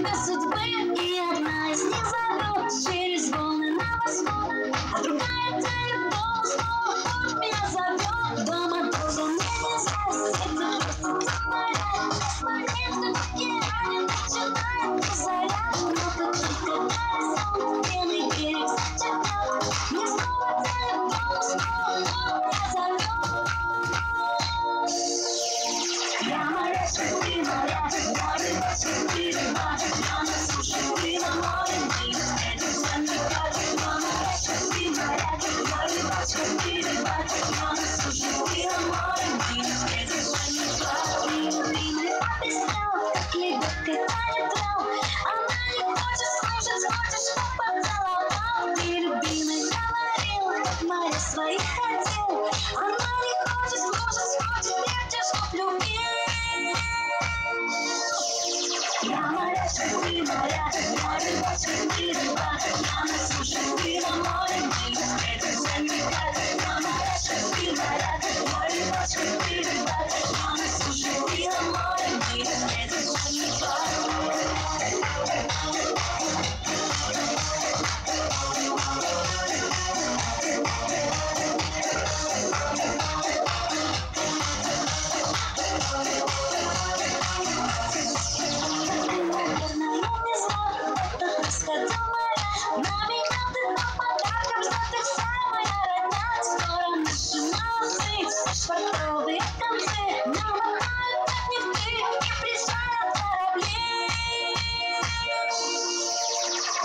тебя судьбы, и одна из них зовет через волны на восход, а другая тянет дом, снова путь меня зовет. Дома тоже мне нельзя, это просто темная. Между океанами начинает заряд, но как только горизонт пенный берег зачерпнет, мне снова тянет дом, снова путь меня зовет. Я моря, ты моря, я рыба, ты рыба, я на суше, ты на море, мы встретимся никак. Я моря, ты моря, я рыба, ты рыба, я на суше, ты на море, мы встретимся никак. Любимый объяснял, как лебедка тянет трал, она не хочет слушать, хочет, чтоб поцеловал. Ты, любимый, говорил, как моря своих хотел, она не хочет слушать, хочет легче, чтоб любил. Я моря, ты моря, я рыба, ты рыба, я на суше, ты на море, мы встретимся никак. Я моря, ты моря, я рыба, ты рыба, я на суше, ты на море, мы встретимся никак. Расходил моря, на меня ты подарком, что ты вся моя родня. Скоро наши молодцы, швартовые концы намотают, как не ты, и причалят корабли.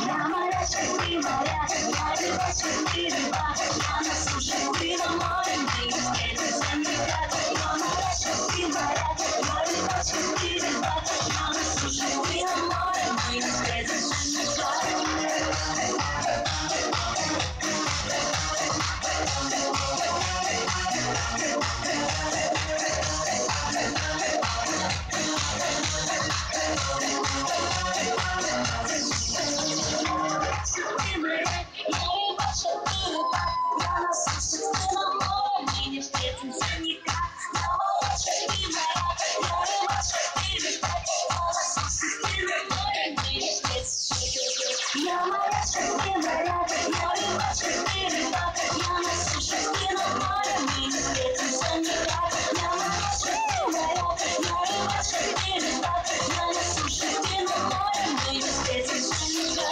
Я моря, ты моря, я рыба, ты рыба, я на суше, ты на море, мы встретимся никак. Я моря, ты моря, я рыба, ты рыба, я на суше, ты на море, мы встретимся никак. Я на суше, ты на море, мы не встретимся никак. Я моря, ты моря, я рыба, ты рыба, я на суше, ты на море, мы не встретимся никак. Я моря, ты моря, я рыба, ты рыба, я на суше, ты на море, мы не встретимся никак. Я моря, ты моря, я рыба, ты рыба, я на суше, ты на море, мы не встретимся никак.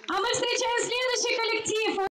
А мы встречаем следующий коллектив.